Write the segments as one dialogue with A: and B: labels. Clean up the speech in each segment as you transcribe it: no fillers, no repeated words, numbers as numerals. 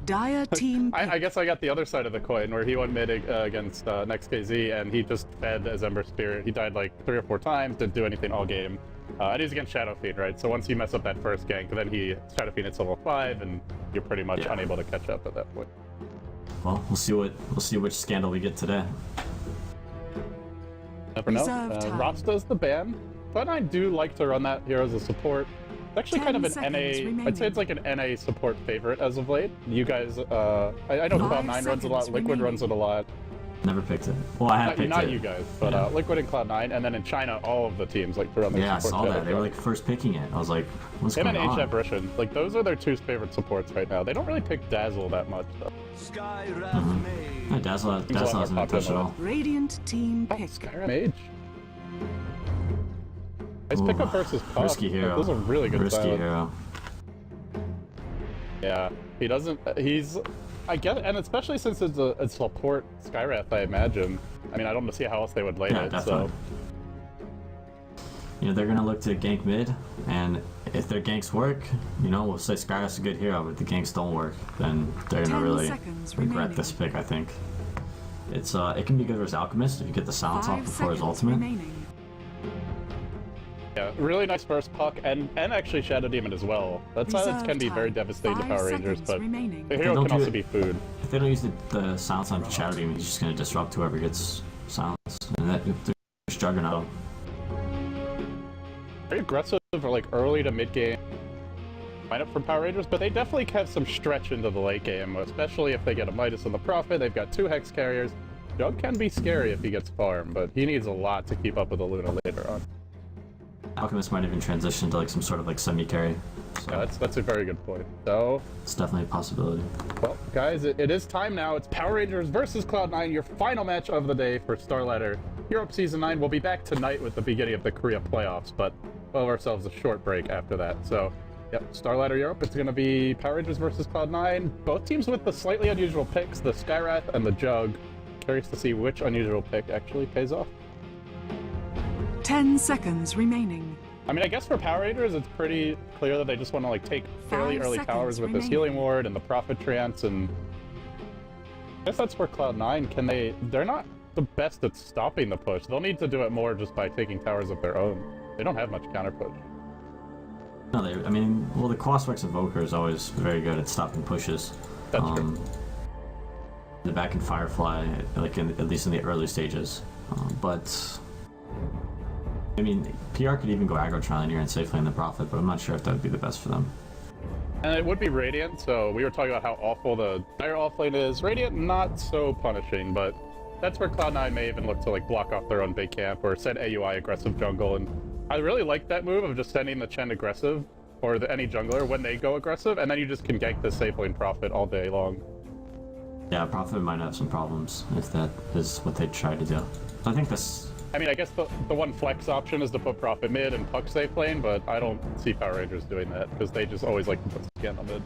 A: Dire team.
B: I guess I got the other side of the coin where he went mid against Next KZ and he just fed as Ember Spirit. He died like 3 or 4 times, didn't do anything all game. And he's against Shadow Fiend, right? So once you mess up that first gank, then Shadow Fiend hits level 5 and you're pretty much unable to catch up at that point.
C: Well, we'll see which scandal we get today.
B: Never know. Rasta's the ban, but I do like to run that hero as a support. It's actually kind of an NA, remaining. I'd say it's like an NA support favorite as of late. You guys, I know Cloud9 runs a lot, Liquid runs it a lot.
C: Never picked it. Well, I have picked it.
B: Not you guys, but Liquid and Cloud9, and then in China, all of the teams like to run their support.
C: Yeah, I saw that. They were like first picking it. I was like, what's going on?
B: Him and H. like those are their 2 favorite supports right now. They don't really pick Dazzle that much though.
C: Yeah, Dazzle hasn't touched at all.
A: Radiant team pick.
B: Skyrim Mage. Nice pickup versus Puck.
C: Risky hero.
B: Those are really good.
C: Risky hero.
B: Yeah, he doesn't. He's. I get it, and especially since it's a support Skywrath, I imagine. I mean, I don't see how else they would lane it.
C: Definitely. So. You know, they're gonna look to gank mid, and if their ganks work, you know, we'll say Skywrath's a good hero, but if the ganks don't work, then they're gonna really regret this pick, I think. It's it can be good versus Alchemist if you get the silence off before his ultimate.
B: Yeah, really nice first Puck, and actually Shadow Demon as well. That silence can be very devastating to PowerRangers, but the hero can also be food.
C: If they don't use the silence on Shadow Demon, he's just gonna disrupt whoever gets silence, and that they're Juggernaut.
B: Very aggressive for like early to mid game lineup from PowerRangers, but they definitely have some stretch into the late game, especially if they get a Midas on the Prophet. They've got 2 Hex carriers. Jug can be scary if he gets farm, but he needs a lot to keep up with the Luna later on.
C: Alchemist might even transition to like some sort of like semi-carry. So
B: yeah, that's a very good point. So
C: it's definitely a possibility.
B: Well, guys, it is time now. It's PowerRangers versus Cloud9, your final match of the day for StarLadder Europe Season 9. We'll be back tonight with the beginning of the Korea playoffs, but we'll have ourselves a short break after that. So, yep, StarLadder Europe, it's going to be PowerRangers versus Cloud9. Both teams with the slightly unusual picks, the Skywrath and the Jug. Curious to see which unusual pick actually pays off.
A: 10 seconds remaining.
B: I mean, I guess for PowerRangers, it's pretty clear that they just want to like take fairly early towers with this healing ward and the Prophet Trance, and I guess that's where Cloud9 they're not the best at stopping the push. They'll need to do it more just by taking towers of their own. They don't have much counter push.
C: No, I mean, well, the Crosswex Evoker is always very good at stopping pushes.
B: That's true.
C: The back in Firefly, like at least in the early stages, but. I mean, PR could even go aggro Trilinear and safe lane the Prophet, but I'm not sure if that would be the best for them.
B: And it would be Radiant, so we were talking about how awful the Dire offlane is. Radiant, not so punishing, but that's where Cloud9 may even look to like block off their own big camp or send AUI aggressive jungle. And I really like that move of just sending the Chen aggressive, or any jungler when they go aggressive, and then you just can gank the safe lane Prophet all day long.
C: Yeah, Prophet might have some problems if that is what they try to do. I think this...
B: I mean, I guess the one flex option is to put Prophet mid and Puck safe lane, but I don't see PowerRangers doing that, because they just always like to put Scandal mid.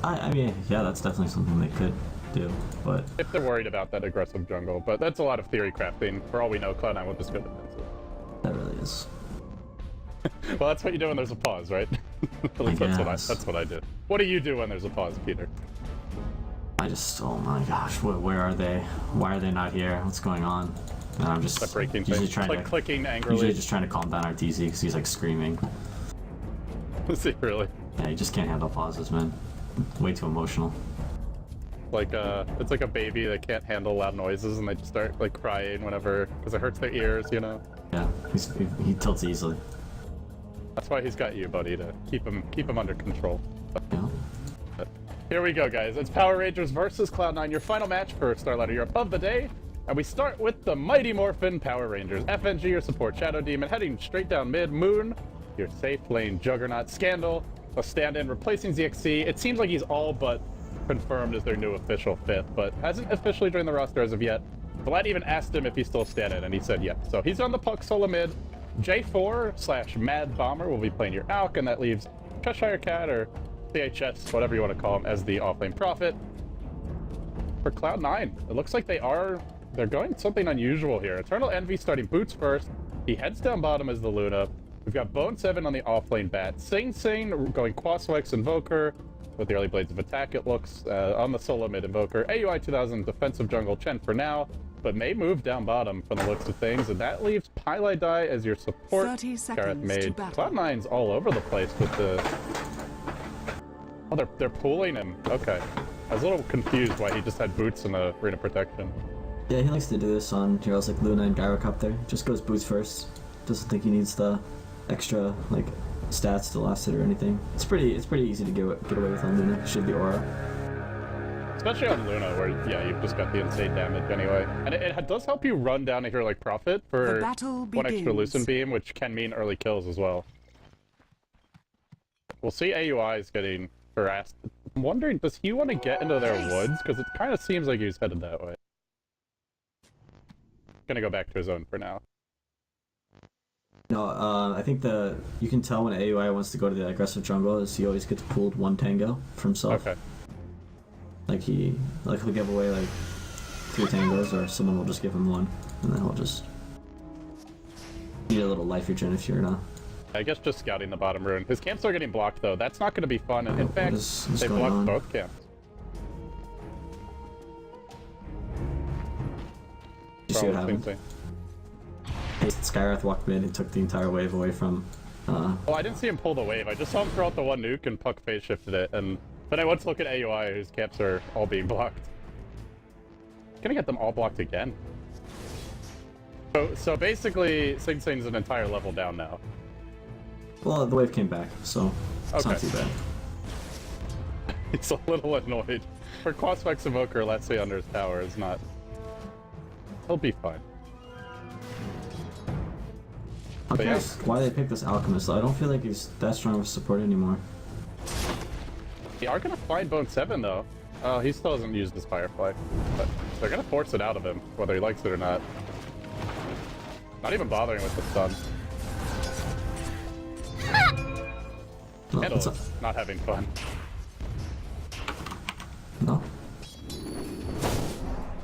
C: I mean, yeah, that's definitely something they could do, but...
B: If they're worried about that aggressive jungle, but that's a lot of theory crafting. For all we know, Cloud9 with this good defensive.
C: That really is.
B: Well, that's what you do when there's a pause, right? At least that's what I did. What do you do when there's a pause, Peter?
C: I just, oh my gosh, where are they? Why are they not here? What's going on? And I'm just usually trying to
B: clicking angrily.
C: Usually just trying to calm down RTZ because he's like screaming.
B: Is he really?
C: Yeah, he just can't handle pauses, man. Way too emotional.
B: Like it's like a baby that can't handle loud noises and they just start like crying whenever because it hurts their ears, you know.
C: Yeah, he tilts easily.
B: That's why he's got you, buddy, to keep him under control.
C: Yeah.
B: Here we go, guys. It's PowerRangers versus Cloud9, your final match for StarLadder Europe of the day. And we start with the Mighty Morphin PowerRangers. FNG, your support Shadow Demon, heading straight down mid. Moon, your safe lane Juggernaut. Scandal, a stand-in replacing ZXC. It seems like he's all but confirmed as their new official 5th, but hasn't officially joined the roster as of yet. Vlad even asked him if he's still stand-in, and he said yes. So he's on the Puck solo mid. J4/Mad Bomber will be playing your Alk, and that leaves Cheshire Cat or CHS, whatever you want to call him, as the offlane Prophet. For Cloud9, it looks like they're going something unusual here. Eternal Envy starting boots first. He heads down bottom as the Luna. We've got Bone 7 on the offlane bat. Sing Sing going Quaswex Invoker. with the early blades of attack, it looks, on the solo mid invoker. AUI 2000 defensive jungle Chen for now, but may move down bottom from the looks of things, and that leaves Pylai as your support.
A: 30 seconds
B: Gareth made
A: to battle.
B: Cloud9's all over the place with the... Oh, they're pooling him. Okay. I was a little confused why he just had boots and a arena protection.
C: Yeah, he likes to do this on heroes like Luna and Gyrocopter. Just goes boots first. Doesn't think he needs the extra, like, stats to last it or anything. It's pretty easy to get away with on Luna. Should be aura.
B: Especially on Luna, where, yeah, you've just got the insane damage anyway. And it does help you run down a hero like Prophet for one extra Lucent Beam, which can mean early kills as well. We'll see AUI is getting harassed. I'm wondering, does he want to get into their woods? Because it kind of seems like he's headed that way. Gonna go back to his own for now.
C: No, I think you can tell when AUI wants to go to the aggressive jungle is he always gets pulled one tango for himself.
B: Okay.
C: Like he'll give away like 3 tangos, or someone will just give him 1, and then he'll just need a little life regen if you're not.
B: I guess just scouting the bottom rune. His camps are getting blocked though. That's not going to be fun. And in fact, they blocked both camps.
C: Did you see what happened? Skywrath walked mid and took the entire wave away from...
B: Well, I didn't see him pull the wave. I just saw him throw out the one nuke and Puck phase shifted it. And then I went to look at AUI, whose camps are all being blocked. Gonna get them all blocked again. So basically, Sing Sing's an entire level down now.
C: Well, the wave came back, so it's not too bad.
B: He's a little annoyed. For Quaspex Evoker, let's say under his tower is not... He'll be fine.
C: I'm curious why they picked this Alchemist, though. I don't feel like he's that strong of a support anymore.
B: They are gonna find Bone 7 though. Oh, he still hasn't used his Firefly. But they're gonna force it out of him, whether he likes it or not. Not even bothering with the stun.
C: No,
B: Kendall is not having fun.
C: No.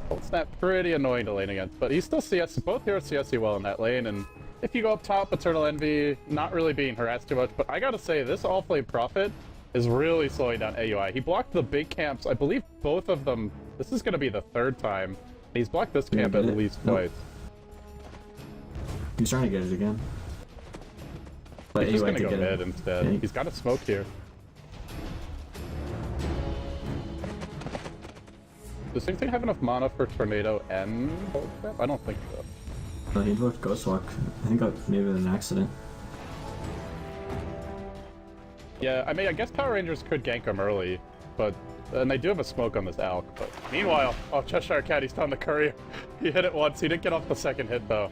B: Cold Snap pretty annoying to lane against, but he still CS. Both heroes CS you well in that lane, and if you go up top, Eternal Envy, not really being harassed too much, but I gotta say, this All-Flame Prophet is really slowing down AUI. He blocked the big camps, I believe both of them. This is gonna be the 3rd time. He's blocked this camp at least twice.
C: He's trying to get it again. But
B: He's just
C: AUI
B: gonna go mid
C: it.
B: instead.
C: Yeah,
B: He's got a smoke here. Does Sing Sing have enough mana for Tornado and Cold Snap? I don't think so.
C: No, he invoked Ghostwalk. I think maybe an accident.
B: Yeah, I mean, I guess PowerRangers could gank him early, but... And they do have a smoke on this Alk, but... Meanwhile, oh, Cheshire Cat, he's found the courier. He hit it once, he didn't get off the second hit, though.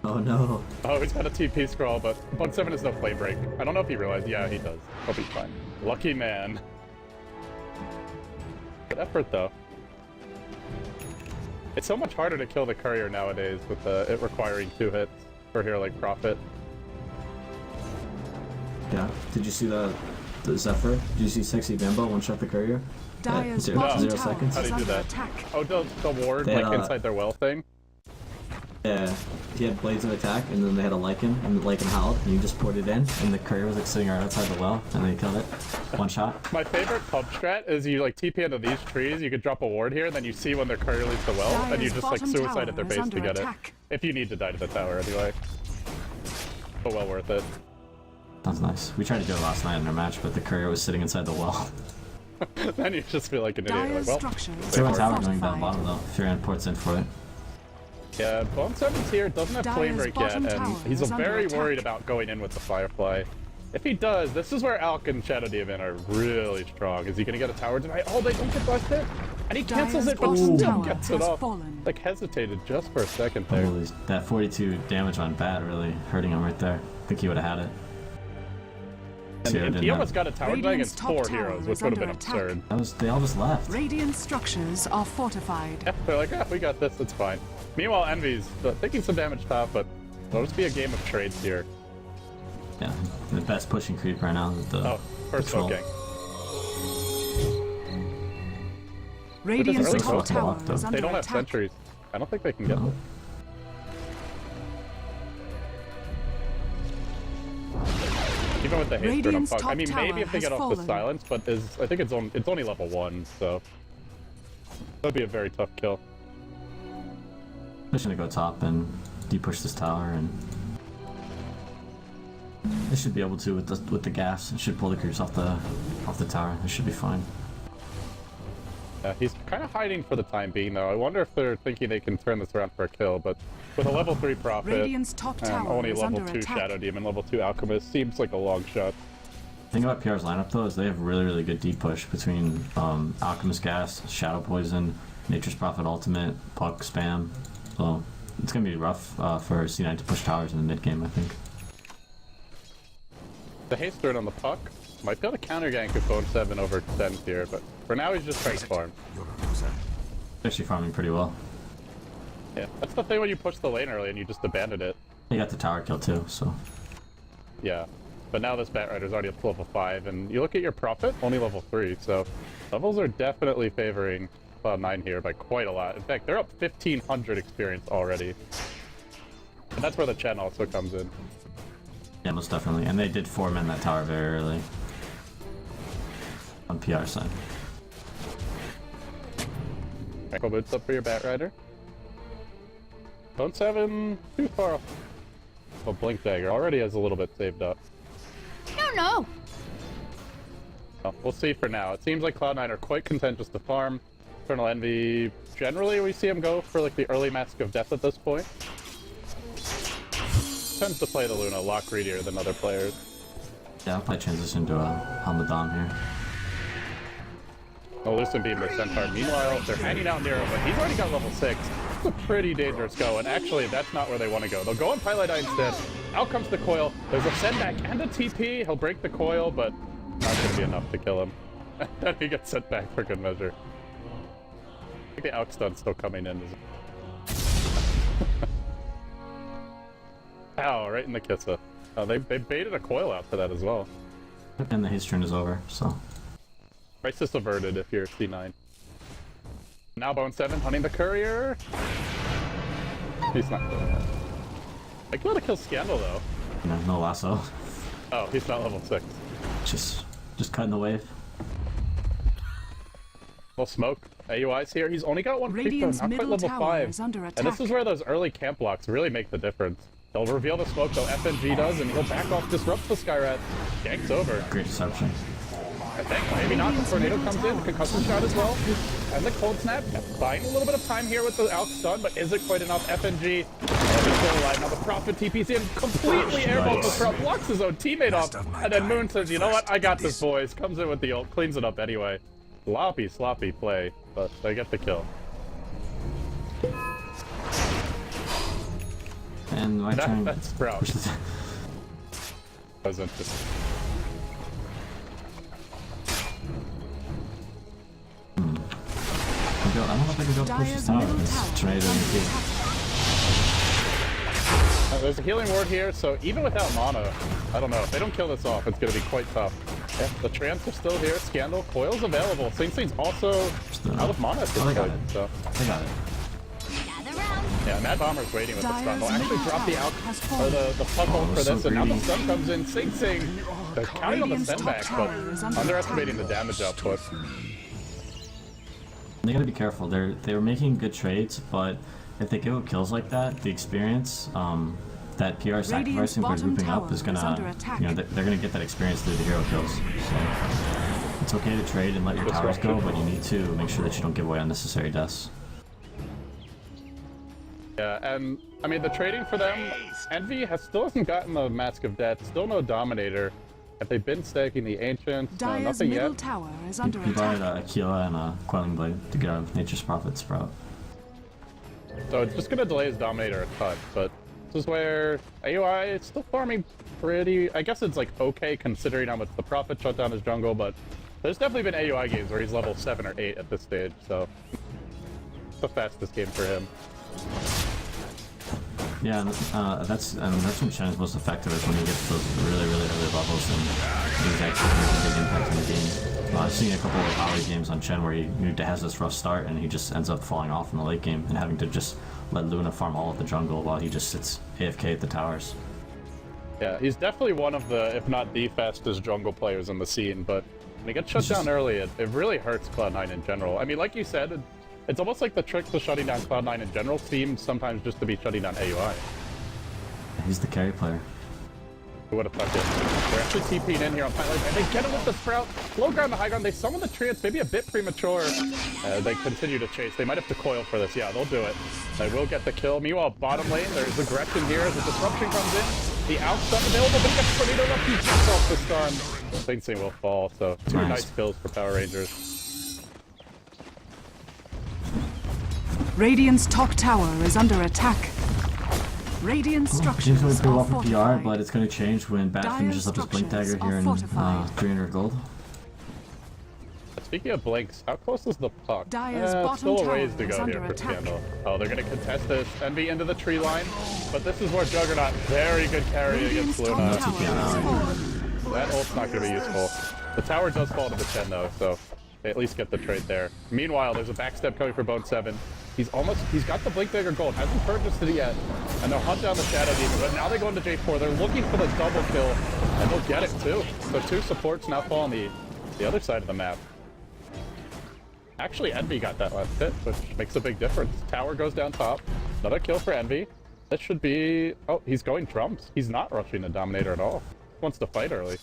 C: Oh no.
B: Oh, he's got a TP scroll, but Bug 7 is no flame break. I don't know if he realized. Yeah, he does. He'll be fine. Lucky man. Good effort, though. It's so much harder to kill the courier nowadays with it requiring 2 hits for a hero like Prophet.
C: Yeah. Did you see the Zephyr? Did you see Sexy Bambo one-shot the courier?
A: Dire's
C: Zero
A: bottom
C: seconds.
B: How do you do that? Oh, the ward,
C: They had,
B: like, inside their well thing?
C: Yeah. He had Blades of Attack, and then they had a Lycan, and the Lycan howled, and you just poured it in, and the courier was like sitting right outside the well, and they killed it. One shot.
B: My favorite pub strat is you like TP into these trees, you could drop a ward here, and then you see when their courier leaves the well, and you just like suicide at their base to get it. If you need to die to the tower anyway. But well worth it.
C: That's nice. We tried to do it last night in our match, but the courier was sitting inside the well.
B: Then you just feel like an idiot. Like, well,
C: so one tower going down bottom though, if your port's in for it.
B: Yeah, Bone 7's here, doesn't have flame break yet, and he's very worried about going in with the Firefly. If he does, this is where Alk and Shadow Demon are really strong. Is he gonna get a tower tonight? Oh, they don't get blessed hit! And he cancels it, but still gets it off. Like, hesitated just for a second there.
C: Holy, that 42 damage on Bat really hurting him right there. I think he would have had it.
B: And he almost got a tower tonight against 4 heroes, which would have been absurd.
C: They all just left.
A: Radiant structures are fortified.
B: Yeah, they're like, ah, we got this, it's fine. Meanwhile, Envy's taking some damage top, but it'll just be a game of trades here.
C: Yeah, the best pushing creep right now is the
B: first smoking.
A: Radiant's top tower is
B: They don't have sentries. I don't think they can get them. Even with the haste on
A: Radiant's
B: Puck. I
A: top
B: mean, maybe if they
A: tower
B: get off
A: has
B: the silence, but I think it's only level 1, so that'd be a very tough kill.
C: I'm just gonna go top and de-push this tower, and they should be able to with the gas. It should pull the creeps off the tower. It should be fine.
B: Yeah, he's kind of hiding for the time being, though. I wonder if they're thinking they can turn this around for a kill, but with a level 3 Prophet
A: Radiant's top
B: and
A: tower
B: only
A: is
B: level
A: under
B: 2
A: attack.
B: Shadow Demon, level 2 Alchemist, seems like a long shot.
C: The thing about PR's lineup, though, is they have really good deep push between Alchemist Gas, Shadow Poison, Nature's Prophet Ultimate, Puck Spam. So it's going to be rough for C9 to push towers in the mid game, I think.
B: The haste turn on the Puck might be able to counter gank if Bone 7 overextends here, but for now he's just trying to farm.
C: Actually farming pretty well.
B: Yeah, that's the thing when you push the lane early and you just abandon it.
C: He got the tower kill too, so.
B: Yeah, but now this Batrider's already up to level 5, and you look at your Prophet, only level 3, so levels are definitely favoring Cloud9 here by quite a lot. In fact, they're up 1,500 experience already. And that's where the Chen also comes in.
C: Yeah, most definitely. And they did 4-man that tower very early. On PR side.
B: Echo boots up for your Batrider. Bone 7, too far off. Oh, Blink Dagger already has a little bit saved up.
D: No.
B: Well, we'll see for now. It seems like Cloud9 are quite content just to farm. Eternal Envy, generally we see him go for like the early Mask of Death at this point. Tends to play the Luna a lot greedier than other players.
C: Yeah, I'll probably transition to a Hamadan here.
B: Oh, Lucent Beam or Centaur. Meanwhile, they're hanging out near him, but he's already got level 6. It's a pretty dangerous go, and actually, that's not where they want to go. They'll go on Pilot Eye instead. Out comes the coil. There's a send back and a TP. He'll break the coil, but not going to be enough to kill him. Then he gets sent back for good measure. I think the Alk stun's still coming in. Ow, right in the Kissa. Oh, they baited a coil out for that as well.
C: And the haste turn is over, so.
B: Crisis averted if you're C9. Now Bone 7 hunting the courier. He's not doing that. I could to kill Scandal though.
C: No lasso.
B: Oh, he's not level 6.
C: Just cutting the wave.
B: Well, smoke. AUI's here. He's only got one creep though,
A: Radiant's
B: not quite
A: middle
B: level
A: tower
B: 5.
A: is under
B: And this
A: attack.
B: is where those early camp blocks really make the difference. They'll reveal the smoke though, FNG does, and he'll back off, disrupt the Skyrat. Gank's over.
C: Great deception.
B: I think maybe not. The Tornado comes in, concussion shot as well. And the Cold Snap, buying a little bit of time here with the Alk stun, but is it quite enough? FNG, and he's still alive. Now the Prophet TP's in, completely airballs the Prophet, blocks his own teammate off, and then Moon says, you know what, I got this, boys. Comes in with the ult, cleans it up anyway. Sloppy play, but they get the kill.
C: And my turn.
B: That's Sprout. That was interesting.
C: I don't know if I can go push this tower. This tornado in the gate.
B: There's a healing ward here, so even without mana, I don't know. If they don't kill this off, it's going to be quite tough. Yeah, the trans are still here. Scandal, coil's available. Sing Sing's also out of mana at this point. So.
C: They got it.
B: Yeah, Mad Bomber's waiting with the stun. They'll
A: Dyer's
B: actually
A: middle
B: drop the
A: tower
B: out
A: has
B: or
A: fallen.
B: the puck ult for
C: so
B: this, and now the
C: greedy.
B: stun comes in. Sing Sing, they're counting on the
A: Radiant's
B: send
A: top
B: back, but
A: tower is under
B: underestimating the
A: attack.
B: damage output.
C: They gotta be careful. They're making good trades, but if they give up kills like that, the experience that PR sacrificing by
A: bottom
C: grouping up
A: tower
C: is
A: is under
C: gonna,
A: attack.
C: you know, they're gonna get that experience through the hero kills. So it's okay to trade and let your towers go, but you need to make sure that you don't give away unnecessary deaths.
B: Yeah, and I mean the trading for them, Envy still hasn't gotten the Mask of Death, still no Dominator. Have they been stacking the Ancients? No,
A: Dyer's
B: nothing
A: middle
B: yet.
A: tower is under
C: You bought
A: attack.
C: Aquila and a Quelling Blade to get out of Nature's Prophet Sprout.
B: So it's just gonna delay his Dominator a touch, but this is where AUI is still farming pretty. I guess it's like okay considering how much the Prophet shut down his jungle, but there's definitely been AUI games where he's level 7 or 8 at this stage, so it's the fastest game for him.
C: Yeah, and that's when Shen is most effective, is when he gets those really early levels and he's actually making a big impact in the game. I've seen a couple of early games on Chen where he has this rough start and he just ends up falling off in the late game and having to just let Luna farm all of the jungle while he just sits AFK at the towers.
B: Yeah, he's definitely one of the, if not the fastest jungle players in the scene, but when he gets shut down early, it really hurts Cloud9 in general. I mean, like you said, it's almost like the trick to shutting down Cloud9 in general seems sometimes just to be shutting down AUI.
C: He's the carry player.
B: Who would have thought it? They're actually TPing in here on Pipeline, and they get him with the Sprout. Low ground to high ground. They summon the Trance, maybe a bit premature. They continue to chase. They might have to coil for this. Yeah, they'll do it. They will get the kill. Meanwhile, bottom lane, there's aggression here as the disruption comes in. The outstep available, but he gets tornado up. He gets off the stun. Things will fall, so two nice kills for Power Rangers.
A: Radiant's top tower is under attack. Radiant structures
C: He's going to go
A: are
C: off of PR,
A: fortified.
C: but it's going to change when Bat finishes up his Blink Dagger here in 300 gold.
B: Speaking of blinks, how close is the puck?
A: Dire's bottom
B: still a
A: tower
B: ways to
A: is
B: go
A: under
B: here for
A: attack.
B: Scandal. Oh, they're going to contest this. Envy into the tree line, but this is where Juggernaut, very good carry
A: Radiant's
B: against
A: top
B: Luna.
A: tower is fallen.
B: That ult's not going to be useful. The tower does fall to the 10 though, so they at least get the trade there. Meanwhile, there's a backstep coming for Bone 7. He's got the Blink Dagger gold, hasn't purchased it yet, and they'll hunt down the Shadow Demon, but now they go into J4. They're looking for the double kill, and they'll get it too. So two supports now fall on the other side of the map. Actually, Envy got that last hit, which makes a big difference. Tower goes down top. Another kill for Envy. That should be... Oh, he's going drums. He's not rushing the Dominator at all. He wants to fight early.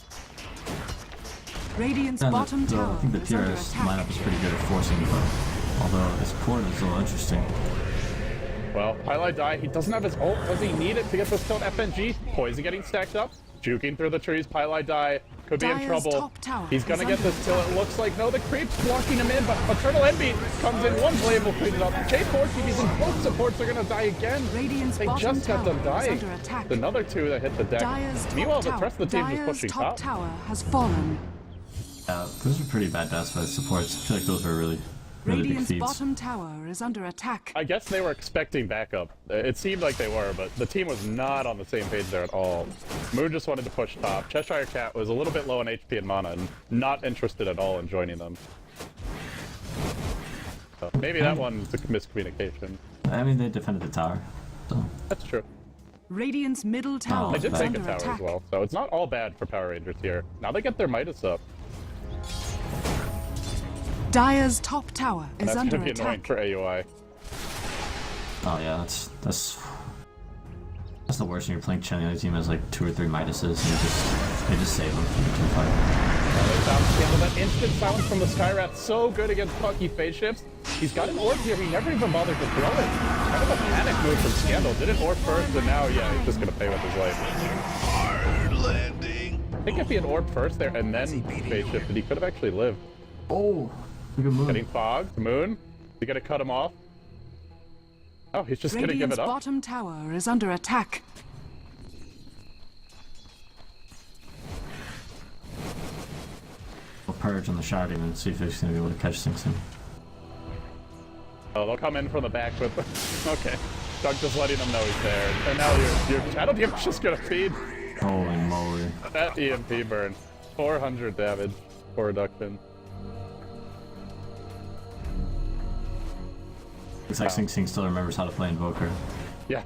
A: Radiant's bottom tower
C: I think the
A: is under
C: TRS
A: attack.
C: lineup is pretty good at forcing, but although his port is a little interesting.
B: Well, Highlight Die, he doesn't have his ult. Does he need it to get this kill at FNG? Poison getting stacked up. Juking through the trees. Highlight Die could be in
A: Dire's
B: trouble.
A: top tower
B: He's gonna
A: is
B: get
A: under
B: this kill. It looks like no, the creep's blocking him in, but Eternal Envy comes in. One blade will clean it up. J4 TVs and both supports are gonna die again.
A: Radiant's
B: They
A: bottom
B: just got them
A: tower is
B: dying.
A: under attack.
B: Another two that hit the deck.
A: Dire's top
B: Meanwhile, the
A: tower,
B: rest of the team is
A: Dire's
B: pushing
A: top
B: top.
A: tower has fallen.
C: Those are pretty bad deaths by the supports. I feel like those were really big
A: Radiant's
C: feats.
A: bottom tower is under attack.
B: I guess they were expecting backup. It seemed like they were, but the team was not on the same page there at all. Moon just wanted to push top. Cheshire Cat was a little bit low on HP and mana and not interested at all in joining them. So maybe that one's a miscommunication.
C: I mean, they defended the tower, so...
B: That's true.
A: Radiant's middle tower
B: They did
A: is
B: take a
A: under
B: tower
A: attack.
B: as well, so it's not all bad for Power Rangers here. Now they get their Midas up.
A: Dire's top tower is
B: That's
A: under
B: gonna be annoying
A: attack.
B: for AUI.
C: Oh yeah, that's the worst when you're playing Chen. The other team has like 2 or 3 Midases, and they just save them from the team fight.
B: They found Scandal. That instant silence from the Skyrath, so good against Pucky phase shifts. He's got an orb here, he never even bothered to throw it. Kind of a panic move from Scandal. Did an orb first, and now, yeah, he's just gonna pay with his life.
D: Hard landing.
B: I think if he had orb first there and then phase shifted, he could have actually lived.
C: Oh, look at Moon.
B: Getting fogged. Moon. You gonna cut him off? Oh, he's just gonna give
A: Radiant's
B: it up.
A: bottom tower is under attack.
C: We'll purge on the Shadow Demon and see if he's gonna be able to catch things soon.
B: Oh, they'll come in from the back with... Okay. Doug just letting them know he's there. And now your Shadow Demon's just gonna feed.
C: Holy moly.
B: That EMP burn. 400 damage. 4 reduction.
C: Looks like Sing Sing still remembers how to play Invoker.
B: Yeah.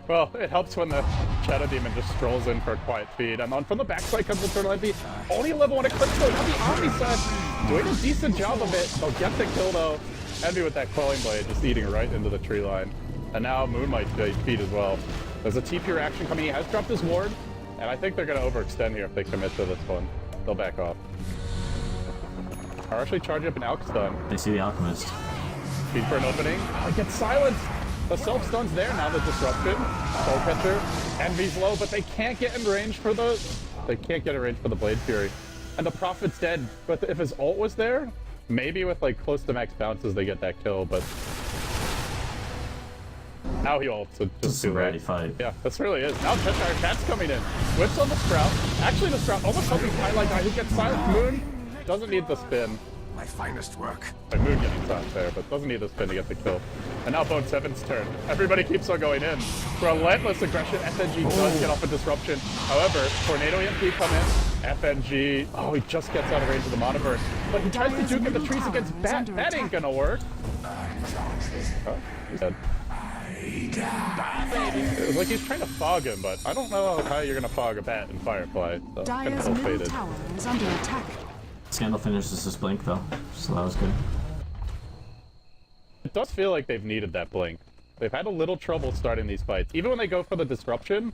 B: Well, it helps when the Shadow Demon just strolls in for a quiet feed. And on from the backside comes Eternal Envy. Only level 1 Eclipse though. Now the Omni side doing a decent job of it. They'll get the kill though. Envy with that Quelling Blade just eating right into the tree line. And now Moon might feed as well. There's a TP reaction coming. He has dropped his ward. And I think they're going to overextend here if they commit to this one. They'll back off. Are actually charging up an Alk stun.
C: They see the Alchemist.
B: Feed for an opening. Oh, it gets silenced. The self-stun's there, now the disruption. Soul Catcher. Envy's low, but they can't get in range for the... They can't get in range for the Blade Fury. And the Prophet's dead. But if his ult was there, maybe with like close to max bounces they get that kill, but... Now he ults, so
C: This
B: just
C: is a
B: too
C: ready
B: late.
C: fight.
B: Yeah, this really is. Now Cheshire Cat's coming in. Whips on the Sprout. Actually, the Sprout almost helping Highlight Guy who gets silenced. Moon doesn't need the spin.
D: My finest work.
B: Like Moon getting stopped there, but doesn't need the spin to get the kill. And now Bone 7's turn. Everybody keeps on going in. Relentless aggression. FNG does get off a disruption. However, Tornado EMP come in. FNG, oh, he just gets out of range of the Mana Burn. But he tries to juke at the trees against Bat. That ain't gonna work. Oh, he's dead. It's like he's trying to fog him, but I don't know how you're gonna fog a bat in Firefly. So
A: Dire's
B: kind of
A: middle
B: faded.
A: tower is under attack.
C: Scandal finishes his blink though, so that was good.
B: It does feel like they've needed that blink. They've had a little trouble starting these fights. Even when they go for the disruption,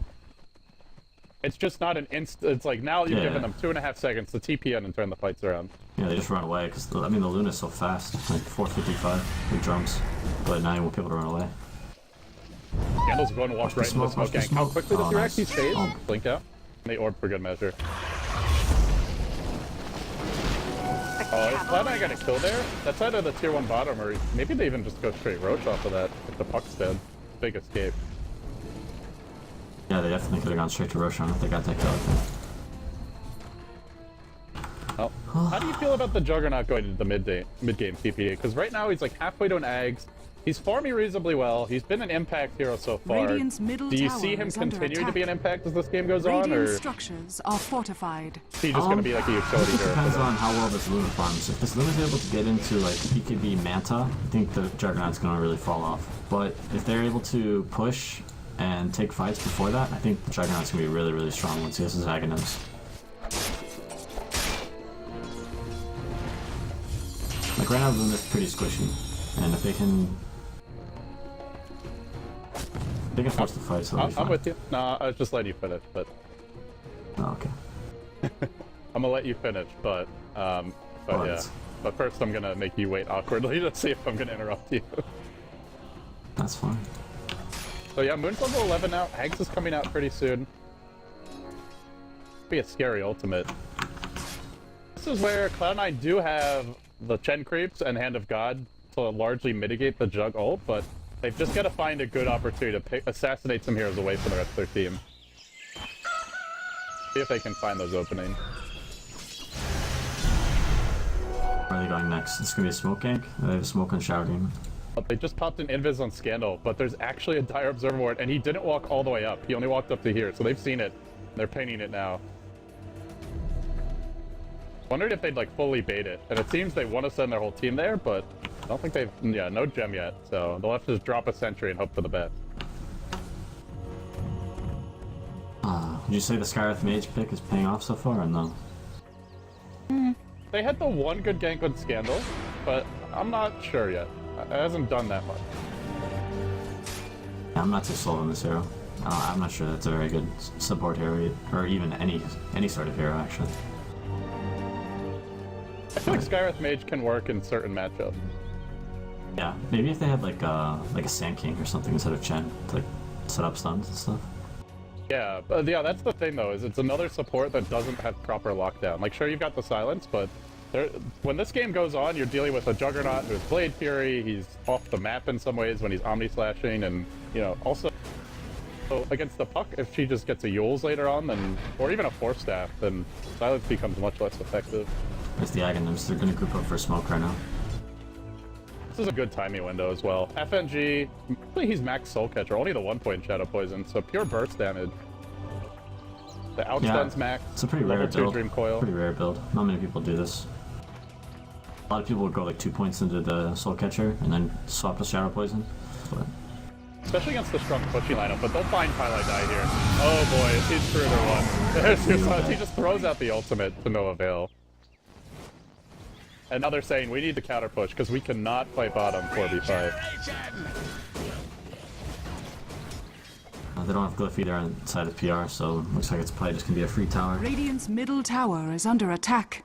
B: it's just not an it's like now you're giving them 2.5 seconds to TP in and turn the fights around.
C: Yeah, they just run away, because, I mean, the Luna's so fast, like 455 with drums, but now you won't be able to run away.
B: Scandal's going to walk right into the smoke gang. How quickly does your actually fade?
C: Oh.
B: Blink out. And they orb for good measure. Oh, if Cloud9 got a kill there, that's either the tier 1 bottom or maybe they even just go straight Roach off of that if the puck's dead. Big escape.
C: Yeah, they definitely could have gone straight to Roshan if they got that kill, I think.
B: Oh. How do you feel about the Juggernaut going into the mid-game TPA? Because right now he's like halfway to an Ags. He's farming reasonably well. He's been an impact hero so far.
A: Radiant's middle
B: Do you
A: tower
B: see him
A: is under
B: continuing to be an
A: attack.
B: impact as this game goes
A: Radiant
B: on, or is
A: structures are fortified.
B: he just going to be like a utility
C: It
B: hero?
C: depends on how well this Luna farms. If this Luna's able to get into like BKB Manta, I think the Juggernaut's gonna really fall off. But if they're able to push and take fights before that, I think the Juggernaut's gonna be really, really strong once he has his Aghanim. Like right now, Luna's pretty squishy, and if they can force the fight, so they'll be fine.
B: I'm with you. Nah, I was just letting you finish, but
C: Oh, okay.
B: I'm gonna let you finish, but yeah. But first, I'm gonna make you wait awkwardly to see if I'm gonna interrupt you.
C: That's fine.
B: So yeah, Moon's level 11 now. Hags is coming out pretty soon. Be a scary ultimate. This is where Cloud9 do have the Chen creeps and Hand of God to largely mitigate the Jug ult, but they've just got to find a good opportunity to assassinate some heroes away from the rest of their team. See if they can find those openings.
C: Where are they going next? It's gonna be a smoke gank? They have a smoke on Shower Demon.
B: They just popped an invis on Scandal, but there's actually a Dire Observer Ward, and he didn't walk all the way up. He only walked up to here, so they've seen it. They're painting it now. Wondered if they'd like fully bait it, and it seems they want to send their whole team there, but I don't think they've, no gem yet, so they'll have to just drop a sentry and hope for the best.
C: Would you say the Skywrath Mage pick is paying off so far, or no?
B: They had the one good gank with Scandal, but I'm not sure yet. It hasn't done that much.
C: Yeah, I'm not too sold on this hero. I'm not sure that's a very good support hero, or even any sort of hero, actually.
B: I feel like Skywrath Mage can work in certain matchups.
C: Yeah, maybe if they had like a Sand King or something instead of Chen to like set up stuns and stuff.
B: Yeah, but yeah, that's the thing though, is it's another support that doesn't have proper lockdown. Like, sure, you've got the silence, but when this game goes on, you're dealing with a Juggernaut who has Blade Fury, he's off the map in some ways when he's Omni-slashing, and, also against the puck, if she just gets a Yules later on, then, or even a Force Staff, then silence becomes much less effective.
C: There's the Aghanims. They're gonna group up for smoke right now.
B: This is a good timing window as well. FNG, really he's max Soul Catcher, only the 1-point Shadow Poison, so pure burst damage. The outstun's max.
C: It's a pretty rare
B: level 2
C: build.
B: Dream Coil.
C: Pretty rare build. Not many people do this. A lot of people would go like 2 points into the Soul Catcher and then swap to Shadow Poison. But
B: Especially against the strong pushing lineup, but they'll find Highlight Die here. Oh boy, he's through their one. There's he just throws out the ultimate to no avail. And now they're saying we need to counter push because we cannot fight bottom 4v5.
C: they don't have Glyph either inside of PR, so looks like it's probably just gonna be a free tower.
A: Radiant's middle tower is under attack.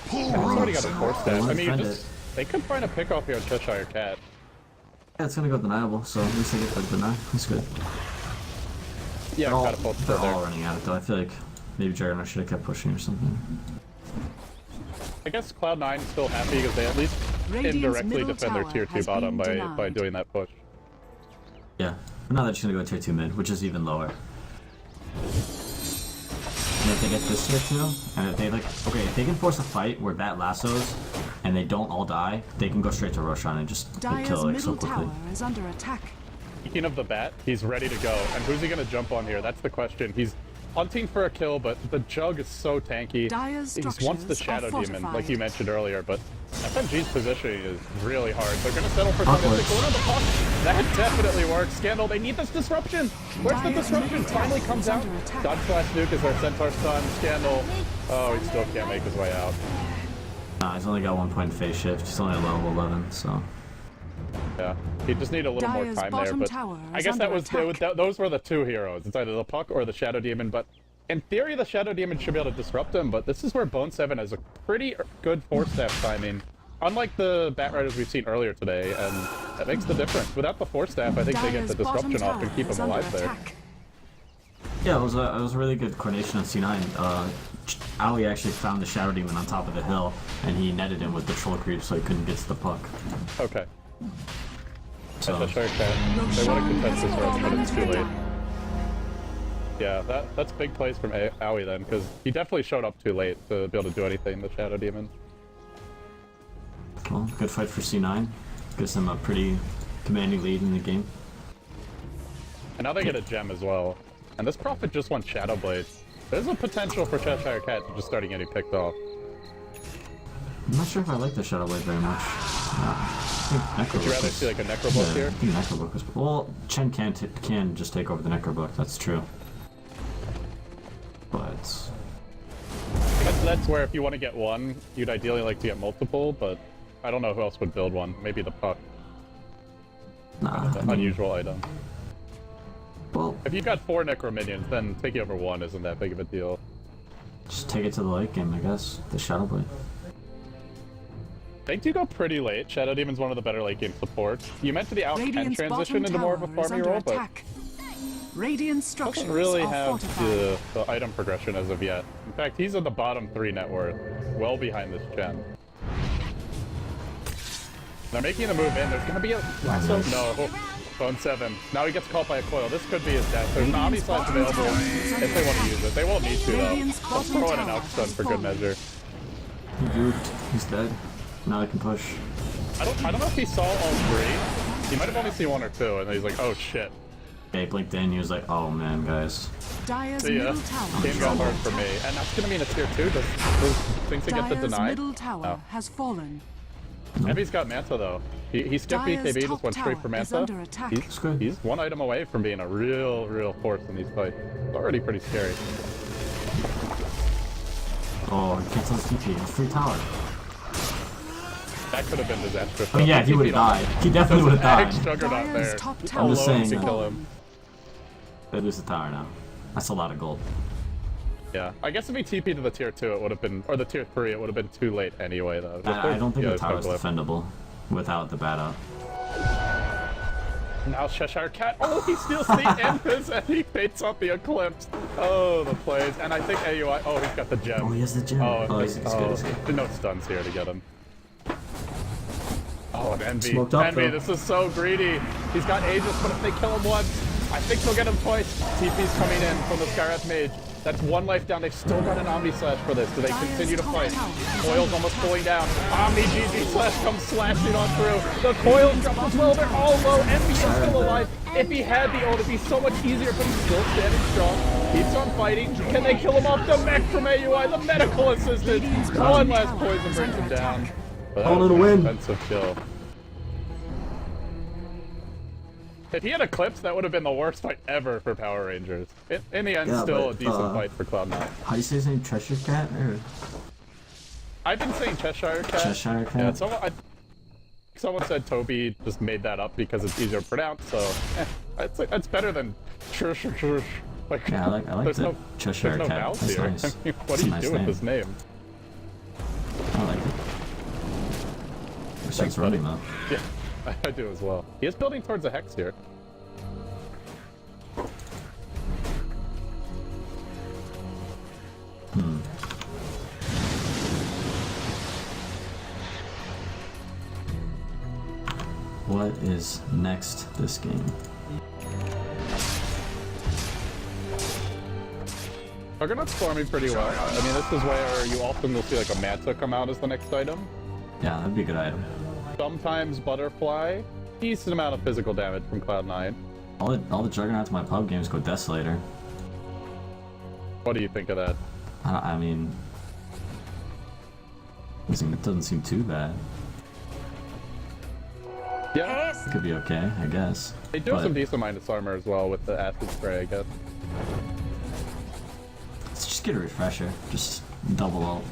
B: Somebody got a Force Staff. I mean,
C: Defend
B: they could find a pick off here on Cheshire Cat.
C: Yeah, it's gonna go deniable, so at least I get the deny. That's good.
B: Yeah,
C: They're
B: catapult
C: all
B: there.
C: running out, though. I feel like maybe Juggernaut should have kept pushing or something.
B: I guess Cloud9 is still happy because they at least
A: Radiant's
B: indirectly
A: middle
B: defend their
A: tower
B: tier 2
A: has
B: bottom
A: been
B: by
A: denied.
B: doing that push.
C: Yeah, but now they're just gonna go tier 2 mid, which is even lower. And if they get this tier 2, and if they if they can force a fight where Bat lassos, and they don't all die, they can go straight to Roshan and just
A: Dire's
C: kill it so
A: middle
C: quickly.
A: tower is under attack.
B: Speaking of the bat, he's ready to go. And who's he going to jump on here? That's the question. He's hunting for a kill, but the Jug is so tanky.
A: Dire's
B: He just wants the
A: structures
B: Shadow
A: are
B: Demon, like
A: fortified.
B: you mentioned earlier, but FNG's positioning is really hard. They're gonna settle for something. They go around the puck. That definitely works. Scandal, they need this disruption. Where's the
A: Dire's
B: disruption?
A: middle
B: Finally
A: tower
B: comes
A: is
B: out.
A: under attack.
B: Dodge slash nuke is their Centaur stun. Scandal. Oh, he still can't make his way out.
C: Nah, he's only got 1 point phase shift. He's only at level 11, so.
B: Yeah, he just need a little more
A: Dire's
B: time there,
A: bottom
B: but
A: tower
B: I
A: is
B: guess that
A: under
B: was
A: attack.
B: those were the two heroes. It's either the puck or the Shadow Demon, but in theory the Shadow Demon should be able to disrupt him, but this is where Bone 7 has a pretty good force staff timing. Unlike the Bat Riders we've seen earlier today, and that makes the difference. Without the force staff, I think they get
A: Dire's
B: the disruption
A: bottom
B: off and
A: tower
B: keep
A: is
B: him
A: under
B: alive there.
A: attack.
C: Yeah, it was a really good coordination on C9. Owie actually found the Shadow Demon on top of the hill, and he netted him with the troll creep so he couldn't get to the puck.
B: Okay.
C: So,
B: That's a sure cat. They want to contest this round, but it's too late. Yeah, that's big plays from Owie then, because he definitely showed up too late to be able to do anything, the Shadow Demon.
C: well, good fight for C9. Gives them a pretty commanding lead in the game.
B: And now they get a gem as well. And this Prophet just wants Shadow Blade. There's a potential for Cheshire Cat to just starting getting picked off.
C: I'm not sure if I like the Shadow Blade very much. I think
B: Would you
C: Necrobook
B: rather
C: is-
B: see like a Necrobook
C: yeah,
B: here?
C: I think Necrobook was. Well, Chen can just take over the Necrobook. That's true. But
B: That's where if you want to get one, you'd ideally like to get multiple, but I don't know who else would build one. Maybe the Puck.
C: nah,
B: It's
C: I
B: an
C: mean,
B: unusual item.
C: well,
B: If you've got 4 Necro Minions, then taking over one isn't that big of a deal.
C: just take it to the late game, I guess. The Shadow Blade.
B: They do go pretty late. Shadow Demon's one of the better late game supports. You meant to the out can
A: Radiant's
B: transition
A: bottom
B: into more of a
A: tower is
B: farmy
A: under
B: role, but
A: attack. Radiant structures
B: doesn't really
A: are
B: have
A: fortified.
B: the item progression as of yet. In fact, he's in the bottom 3 net worth, well behind this gen. They're making the move in. There's gonna be a lasso. No. Bone 7. Now he gets caught by a coil. This could be his death. There's an Omni Slash available if they want to use it. They won't need to though.
A: Radiant's
B: They'll
A: bottom
B: throw in an
A: tower
B: out stun
A: has
B: for good
A: fallen.
B: measure.
C: He goofed. He's dead. Now they can push.
B: I don't know if he saw all 3. He might have only seen 1 or 2, and he's like, oh shit.
C: Yeah, he blinked in. He was like, "Oh man, guys."
A: Dire's
B: See ya.
A: middle tower
B: Game
A: is
B: got
A: under
B: hard for me.
A: attack.
B: And that's gonna mean a tier 2. Does things to get the
A: Dire's
B: deny?
A: middle tower
B: Oh.
A: has fallen.
B: Heavy's got Manta though. He skipped
A: Dire's
B: BKB, just
A: top
B: went straight for
A: tower is
B: Manta.
A: under attack.
C: That's good.
B: He's 1 item away from being a real force in these fights. It's already pretty scary.
C: Oh, he cancels TP. Free tower.
B: That could have been disastrous.
C: I mean, yeah, he would have died. He definitely would have died.
B: Juggernaut
A: Dire's
B: there.
A: top
B: Alone
A: tower
C: I'm just saying
B: to
C: that.
B: kill him.
C: They lose the tower now. That's a lot of gold.
B: Yeah, I guess if he TP'd to the tier 2, it would have been, or the tier 3, it would have been too late anyway, though.
C: I don't think
B: Yeah,
C: the
B: it's no
C: tower is
B: glyph.
C: defendable without the bat up.
B: Now Cheshire Cat. Oh, he steals the Empress and he fates off the Eclipse. Oh, the plays. And I think AUI. Oh, he's got the gem.
C: Oh, he has the gem. Oh, he's good. He's good.
B: No stuns here to get him. Oh, and Envy.
C: Smoked up,
B: Envy,
C: though.
B: this is so greedy. He's got Aegis, but if they kill him once, I think they'll get him twice. TP's coming in from the Skyrath Mage. That's 1 life down. They've still got an Omni Slash for this. Do they continue to fight? Coil's almost pulling down. Omni GG Slash comes slashing on through. The Coil's dropped as well. They're all low. Envy is still alive. If he had the ult, it'd be so much easier, but he's still standing strong. Keeps on fighting. Can they kill him off? The mech from AUI, the medical assistant. 1 last poison brings him down. But that
C: Oh,
B: was
C: little
B: an
C: win.
B: expensive kill. If he had Eclipse, that would have been the worst fight ever for Power Rangers. In the end,
C: Yeah,
B: still
C: but,
B: a decent fight for Cloud9.
C: How do you say his name? Cheshire Cat? Or
B: I've been saying Cheshire Cat.
C: Cheshire Cat?
B: Yeah, someone said Toby just made that up because it's easier to pronounce, so it's better than Cheshire. Like,
C: Yeah, I like
B: there's
C: the
B: no,
C: Cheshire
B: there's no
C: Cat.
B: vowels
C: That's
B: here.
C: nice.
B: I mean, what
C: That's
B: do
C: a
B: you
C: nice
B: do with this name?
C: I like it. Wish I was running though.
B: Yeah, I do as well. He is building towards a Hex here.
C: What is next this game?
B: Juggernaut's farming pretty well. I mean, this is where you often will see like a Manta come out as the next item.
C: Yeah, that'd be a good item.
B: Sometimes Butterfly. Decent amount of physical damage from Cloud9.
C: All the Juggernauts in my pub games go Desolator.
B: What do you think of that?
C: I mean, it doesn't seem too bad.
B: Yeah,
C: It could be okay, I guess.
B: they do have some decent minus armor as well with the acid spray, I guess.
C: Let's just get a refresher. Just double ult.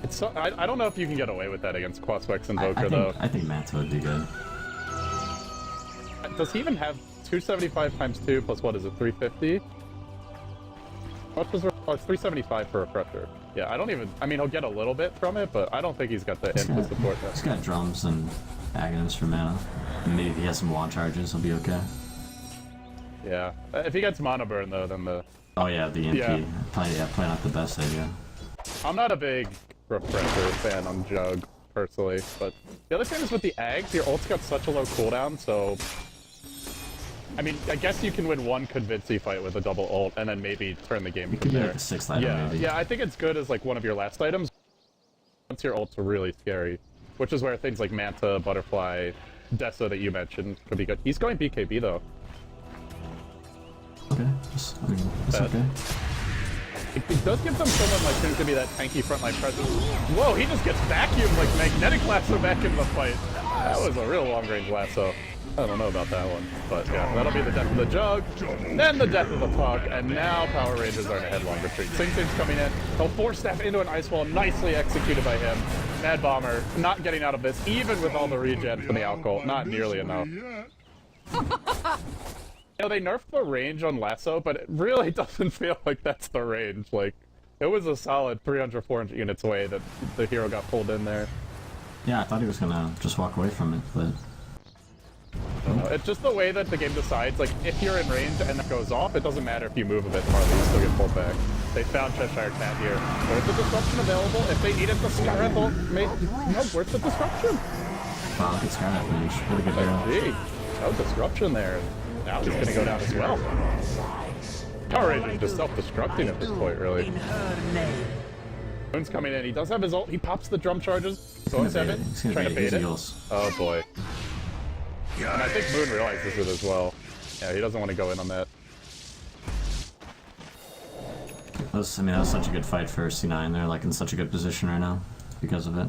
B: It's so, I don't know if you can get away with that against Quaspex Invoker, though.
C: I think Manta would be good.
B: Does he even have 275 times 2 plus what is it, 350? What was oh, it's 375 for refresher. Yeah, I don't even, I mean, he'll get a little bit from it, but I don't think he's got the int to support that.
C: He's got drums and agonists for mana. And maybe if he has some wand charges, he'll be okay.
B: Yeah. If he gets mana burn, though, then the...
C: Oh yeah, the EMP.
B: Yeah.
C: Probably not the best idea.
B: I'm not a big refresher fan on Jug, personally, but the other thing is with the Ags, your ult's got such a low cooldown, so... I mean, I guess you can win one Convincy fight with a double ult, and then maybe turn the game from there.
C: Like a 6th item,
B: Yeah,
C: maybe.
B: yeah, I think it's good as like one of your last items. Once your ult's really scary, which is where things like Manta, Butterfly, Deso that you mentioned could be good. He's going BKB though.
C: Okay, I mean, it's okay.
B: It does give them someone like who's gonna be that tanky frontline presence. Whoa, he just gets vacuumed like magnetic lasso back into the fight. That was a real long range lasso. I don't know about that one, but yeah, that'll be the death of the Jug, then the death of the Puck, and now Power Rangers are in a headlong retreat. Sing Sing's coming in, he'll force staff into an ice wall, nicely executed by him. Mad Bomber not getting out of this, even with all the regen from the alcohol, not nearly enough. You know, they nerfed the range on Lasso, but it really doesn't feel like that's the range. Like, it was a solid 300, 400 units away that the hero got pulled in there.
C: Yeah, I thought he was gonna just walk away from it, but...
B: I don't know. It's just the way that the game decides, like, if you're in range and that goes off, it doesn't matter if you move a bit farther, you still get pulled back. They found Cheshire Cat here. There's the disruption available. If they needed the Skyrath ult, where's the disruption?
C: Wow, look at Skyrath range. What a good hero.
B: Gee, no disruption there. Now he's gonna go down as well. Power Rangers just self-destructing at this point, really. Moon's coming in. He does have his ult. He pops the drum charges. Zone 7. Trying to bait it. Oh boy. And I think Moon realizes it as well. Yeah, he doesn't want to go in on that.
C: That was such a good fight for C9. They're like in such a good position right now because of it.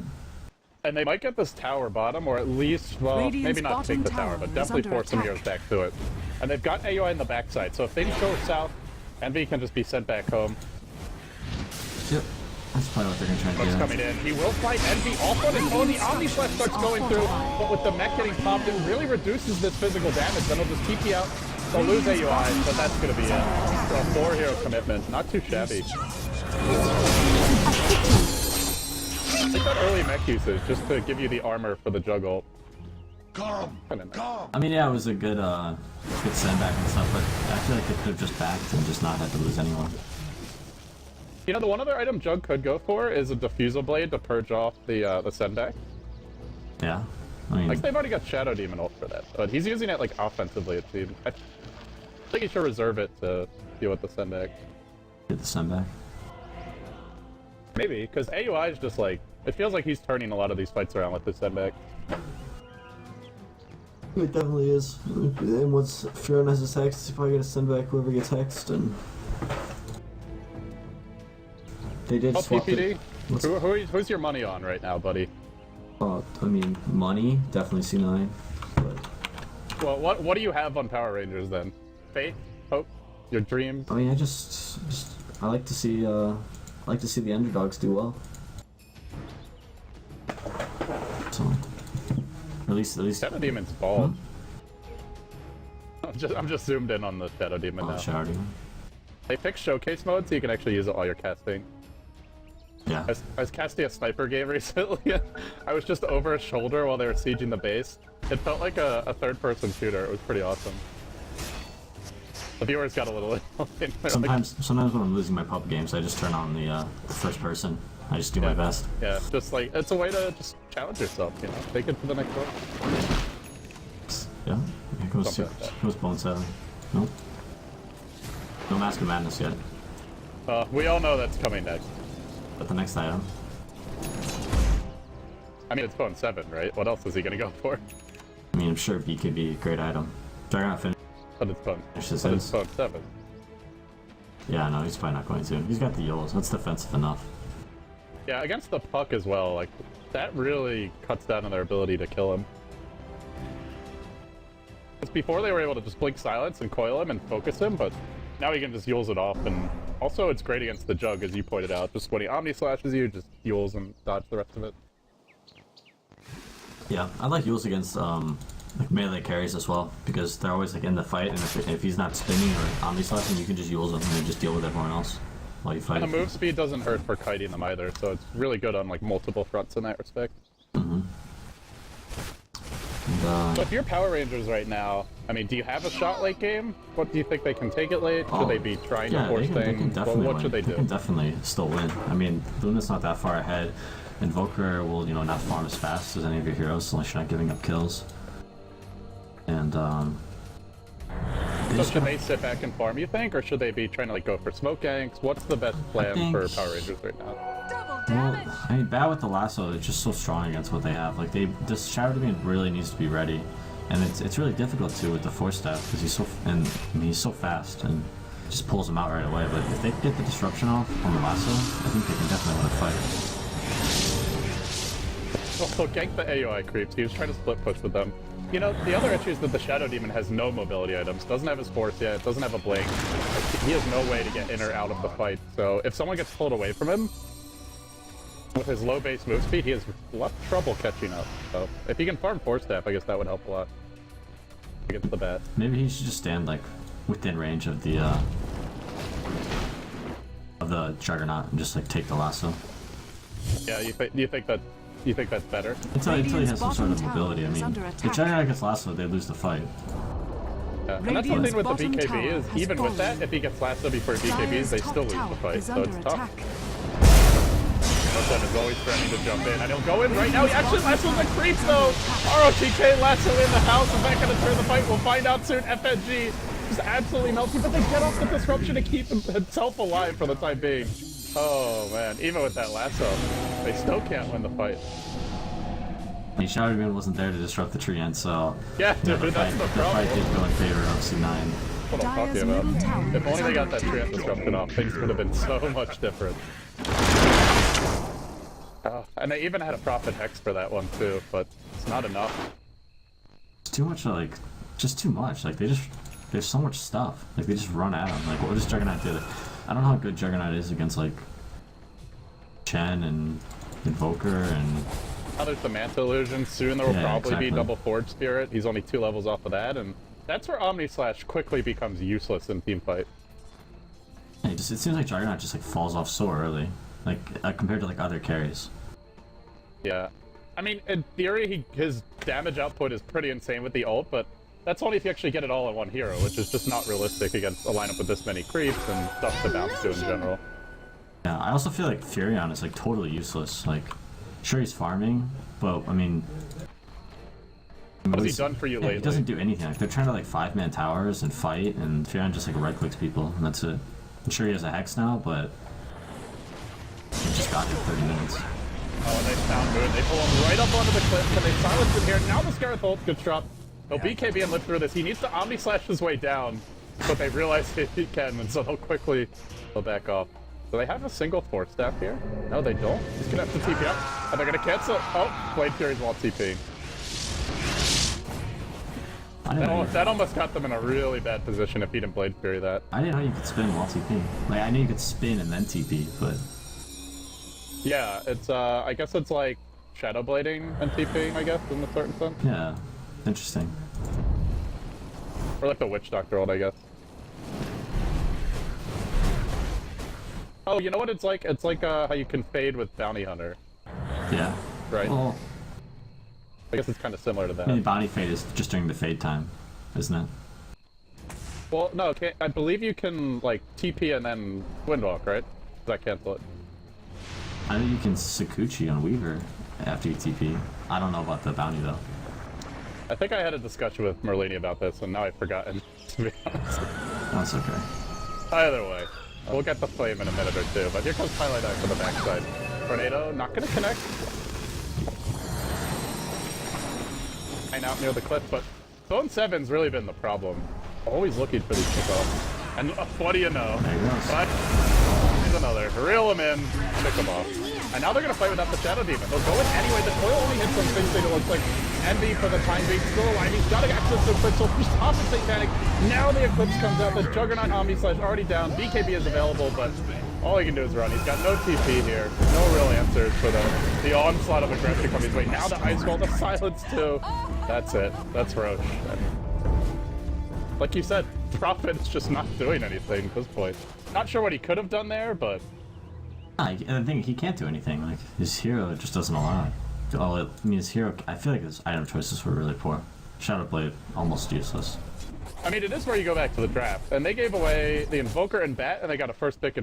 B: And they might get this tower bottom, or at least, well,
A: Radiant's
B: maybe not take the tower, but definitely force some heroes back to it. And they've got AOI in the backside, so if things go south, Envy can just be sent back home.
C: Yep. That's probably what they're gonna try to do.
B: Puck's coming in. He will fight Envy off on his own. The Omni Slash starts going through, but with the mech getting popped, it really reduces this physical damage. Then he'll just TP out. They'll lose AUI, but that's gonna be it. So a 4-hero commitment. Not too shabby. I think that early mech usage, just to give you the armor for the Jug ult.
D: Calm. Calm.
C: I mean, yeah, it was a good sendback and stuff, but I feel like they could have just backed and just not had to lose anyone.
B: You know, the one other item Jug could go for is a Diffusal Blade to purge off the sendback.
C: Yeah, I mean...
B: Like, they've already got Shadow Demon ult for that, but he's using it, like, offensively, it seems. I think he should reserve it to deal with the sendback.
C: Get the sendback.
B: Maybe, because AUI is just, like, it feels like he's turning a lot of these fights around with the sendback.
C: It definitely is. And once Fiona has his hex, if I get a sendback, whoever gets hexed, and... They did swap
B: PPD?
C: it.
B: Who's your money on right now, buddy?
C: I mean, money, definitely C9. But...
B: Well, what do you have on Power Rangers then? Faith? Hope? Your dreams?
C: I mean, I like to see the underdogs do well. So, at least.
B: Shadow Demon's bald. I'm just zoomed in on the Shadow Demon now.
C: Shadow Demon.
B: They fixed Showcase mode, so you can actually use it while you're casting.
C: Yeah.
B: I was casting a sniper game recently. I was just over his shoulder while they were sieging the base. It felt like a third-person shooter. It was pretty awesome. The viewers got a little
C: sometimes when I'm losing my pub games, I just turn on the first person. I just do my best.
B: Yeah, just like, it's a way to just challenge yourself, you know? Take it to the next level.
C: Yeah, here goes Bone 7. Nope. No Mask of Madness yet.
B: We all know that's coming next.
C: But the next item.
B: I mean, it's Bone 7, right? What else is he gonna go for?
C: I mean, I'm sure BKB, great item. Dragon finish.
B: But it's Bone.
C: It's just
B: But it's
C: his.
B: Bone 7.
C: Yeah, no, he's probably not going to. He's got the Yules. That's defensive enough.
B: Yeah, against the puck as well, like, that really cuts down on their ability to kill him. Because before they were able to just blink silence and coil him and focus him, but now he can just Yules it off, and also it's great against the Jug, as you pointed out. Just when he Omni Slashes you, just Yules and dodge the rest of it.
C: Yeah, I like Yules against like melee carries as well, because they're always like in the fight, and if he's not spinning or Omni Slashing, you can just Yules him and then just deal with everyone else while you fight.
B: And the move speed doesn't hurt for kiting them either, so it's really good on like multiple fronts in that respect.
C: Mm-hmm. And,
B: So if you're Power Rangers right now, I mean, do you have a shot late game? What do you think they can take it late? Should they be trying to force
C: they can
B: things?
C: definitely
B: Well, what
C: win.
B: should they do?
C: They can definitely still win. I mean, Luna's not that far ahead. Invoker will, not farm as fast as any of your heroes, unless you're not giving up kills. And,
B: So should they sit back and farm, you think? Or should they be trying to, like, go for smoke ganks? What's the best plan for Power Rangers right now?
C: well, I mean, bad with the lasso, it's just so strong against what they have. Like, this Shadow Demon really needs to be ready. And it's really difficult, too, with the Force Staff, because he's so fast, and just pulls him out right away. But if they get the disruption off on the lasso, I think they can definitely win a fight.
B: Also, gank the AOI creeps. He was trying to split push with them. You know, the other issue is that the Shadow Demon has no mobility items, doesn't have his force yet, doesn't have a blink. He has no way to get in or out of the fight. So if someone gets pulled away from him, with his low base move speed, he has a lot of trouble catching up. So if he can farm Force Staff, I guess that would help a lot against the bat.
C: Maybe he should just stand, like, within range of the Juggernaut and just, like, take the lasso.
B: Yeah, you think that's better?
C: Until he has some sort of
A: bottom
C: mobility. I
A: tower is
C: mean,
A: under
C: if
A: attack.
C: Juggernaut gets lasso, they lose the fight.
B: Yeah. And that's the
A: Radiant's
B: thing with the
A: bottom
B: BKB
A: tower
B: is,
A: has
B: even with
A: fallen.
B: that, if he gets lasso before BKBs,
A: Dire's
B: they
A: top
B: still lose the
A: tower
B: fight.
A: is
B: So
A: under
B: it's tough.
A: attack.
B: But is always threatening to jump in, and he'll go in right now. He actually lassos the creeps though. ROTK lasso in the house. Is that going to turn the fight? We'll find out soon. FNG just absolutely melting, but they get off the disruption to keep himself alive for the time being. Oh man, even with that lasso, they still can't win the fight.
C: The Shadow Demon wasn't there to disrupt the tree end, so
B: Yeah, dude,
C: the
B: that's
C: fight,
B: the
C: the
B: problem.
C: fight did go in favor of C9.
B: What I'm
A: Dire's
B: talking about.
A: middle tower
B: If only
A: is
B: they got
A: under
B: that tree
A: attack.
B: end disruption off, things would have been so much different. And they even had a Prophet Hex for that one too, but it's not enough.
C: It's too much, like, just too much. Like, there's so much stuff. Like, they just run at him. Like, what does Juggernaut do? I don't know how good Juggernaut is against, like, Chen and Invoker and...
B: Now there's the Manta Illusion. Soon there will
C: Yeah,
B: probably
C: exactly.
B: be double Forge Spirit. He's only 2 levels off of that, and that's where Omni Slash quickly becomes useless in team fight.
C: It seems like Juggernaut just, like, falls off so early. Like, compared to, like, other carries.
B: Yeah. I mean, in theory, his damage output is pretty insane with the ult, but that's only if you actually get it all in one hero, which is just not realistic against a lineup with this many creeps and stuff to bounce to in general.
C: Yeah, I also feel like Furion is, like, totally useless. Like, sure he's farming, but, I mean...
B: What has he done for you lately?
C: He doesn't do anything. Like, they're trying to, like, 5-man towers and fight, and Furion just, like, right-clicks people, and that's it. I'm sure he has a Hex now, but... He just got here 30 minutes.
B: Oh, and they found Moon. They pull him right up onto the cliff, and they silence him here. Now the Scarlet ult gets dropped. He'll BKB and live through this. He needs to Omni Slash his way down, but they realize he can, and so they'll quickly back off. Do they have a single Force Staff here? No, they don't. He's gonna have to TP up, and they're gonna cancel. Oh, Blade Fury's wall TP. That almost got them in a really bad position if he didn't Blade Fury that.
C: I didn't know you could spin while TP. Like, I knew you could spin and then TP, but...
B: Yeah, it's, I guess it's like Shadow Blading and TPing, I guess, in a certain sense.
C: Yeah, interesting.
B: Or like the Witch Doctor ult, I guess. Oh, you know what it's like? It's like, how you can fade with Bounty Hunter.
C: Yeah.
B: Right?
C: Well,
B: I guess it's kind of similar to that.
C: I mean, Bounty Fade is just during the fade time, isn't it?
B: Well, no, I believe you can, like, TP and then Windwalk, right? Does that cancel it?
C: I know you can Sakuchi on Weaver after you TP. I don't know about the bounty though.
B: I think I had a discussion with Merlini about this, and now I've forgotten, to be honest.
C: That's okay.
B: Either way, we'll get the flame in a minute or two, but here comes Highlight Axe on the backside. Tornado, not gonna connect. Hang out near the cliff, but Bone 7's really been the problem. Always looking for these kickoffs. And what do you know?
C: There he goes.
B: But here's another. Reel him in, pick him off. And now they're going to fight without the Shadow Demon. They'll go in anyway. The coil only hits some things that it looks like. Envy for the time being still alive. He's got access to Eclipse. So just opposite Panic. Now the Eclipse comes out. The Juggernaut Omni Slash already down. BKB is available, but all he can do is run. He's got no TP here. No real answers for the onslaught of aggression coming his way. Now the Ice Wall, the Silence too. That's it. That's Roche. Like you said, Prophet's just not doing anything at this point. Not sure what he could have done there, but...
C: And the thing, he can't do anything. Like, his hero just doesn't allow it. Oh, I mean, his hero... I feel like his item choices were really poor. Shadow Blade, almost useless.
B: I mean, it is where you go back to the draft, and they gave away the Invoker and Bat, and they got a first pick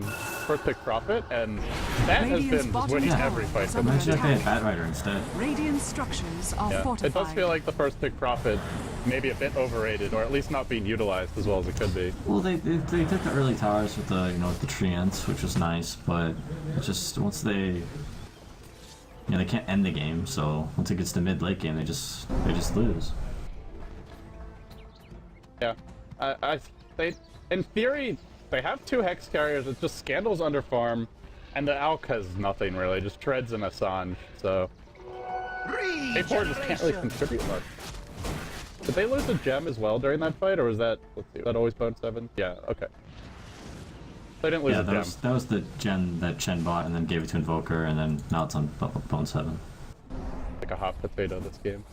B: Prophet, and Bat has been just winning every fight for them.
C: Imagine if they had Bat Rider instead.
A: Radiant structures are fortified.
B: It does feel like the first pick Prophet maybe a bit overrated, or at least not being utilized as well as it could be.
C: Well, they took the early towers with the with the treants, which was nice, but just once they they can't end the game, so once it gets to mid-late game, they just lose.
B: Yeah, they in theory they have two Hex carriers. It's just Scandal's under farm, and the Alk has nothing really, just Treads and Assange. So A4 just can't really contribute much. Did they lose a gem as well during that fight, or was that, let's see, was that always Bone 7? Yeah, okay. They didn't lose a gem.
C: That was the gem that Chen bought and then gave it to Invoker, and then now it's on Bone 7.
B: Like a hot potato this game.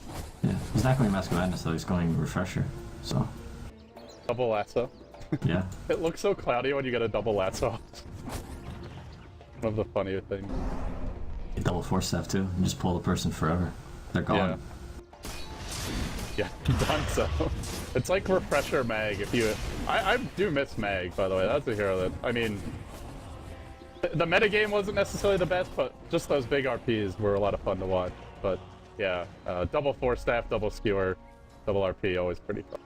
C: Yeah, he's not going Mask of Madness though, he's going Refresher, so...
B: Double lasso.
C: Yeah.
B: It looks so cloudy when you get a double lasso. One of the funnier things.
C: You double force staff too, and just pull the person forever. They're gone.
B: Yeah, done so. It's like Refresher Mag if you... I do miss Mag, by the way. That's a hero that... I mean... The metagame wasn't necessarily the best, but just those big RPs were a lot of fun to watch. But, yeah. Double force staff, double skewer, double RP, always pretty fun.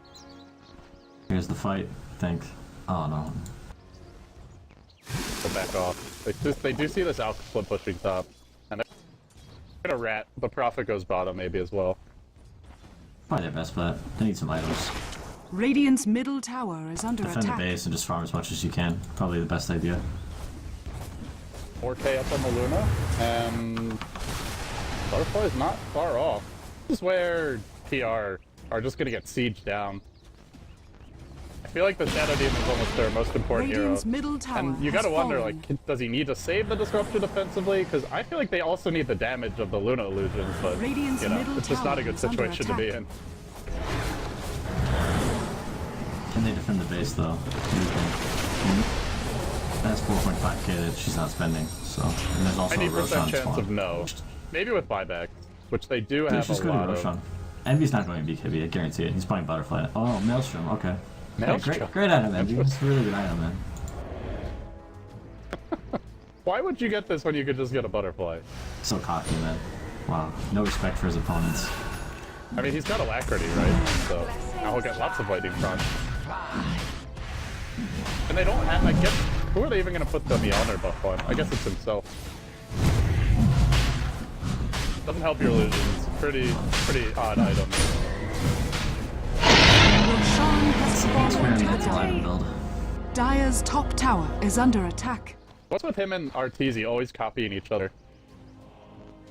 C: Here's the fight, I think. Oh no.
B: Go back off. They do see this Alk flip pushing top. And they're gonna rat. The Prophet goes bottom maybe as well.
C: Probably their best bet. They need some items.
A: Radiant's middle tower is under
C: Defend
A: attack.
C: the base and just farm as much as you can. Probably the best idea.
B: 4K up on the Luna, and Butterfly is not far off. This is where PR are just gonna get sieged down. I feel like the Shadow Demon is almost their most important
A: Radiant's
B: hero.
A: middle tower
B: And you gotta wonder,
A: fallen.
B: like, does he need to save the Disruption defensively? Because I feel like they also need the damage of the Luna illusions, but,
A: Radiant's middle
B: it's just not a good
A: tower is under
B: situation to be
A: attack.
B: in.
C: Can they defend the base though? That's 4.5k that she's not spending, so... And there's also a
B: 90%
C: Roshan
B: chance
C: spawn.
B: of no. Maybe with buyback, which they do
C: Dude,
B: have
C: she's
B: a
C: going
B: lot
C: to
B: of.
C: Roshan. Envy's not going to BKB, I guarantee it. He's playing Butterfly. Oh, Maelstrom, okay.
B: Maelstrom.
C: Yeah, great item, Envy. It's a really good item, man.
B: Why would you get this when you could just get a Butterfly?
C: So cocky, man. Wow. No respect for his opponents.
B: I mean, he's got Alacrity, right? So now he'll get lots of Lightning Front. And they don't have, I guess, who are they even going to put the Mjolnir buff on? I guess it's himself. Doesn't help your illusions. Pretty odd item.
A: Roshan has spawned
C: Experimental
A: attack.
C: item build.
A: Dire's top tower is under attack.
B: What's with him and Arteezy always copying each other?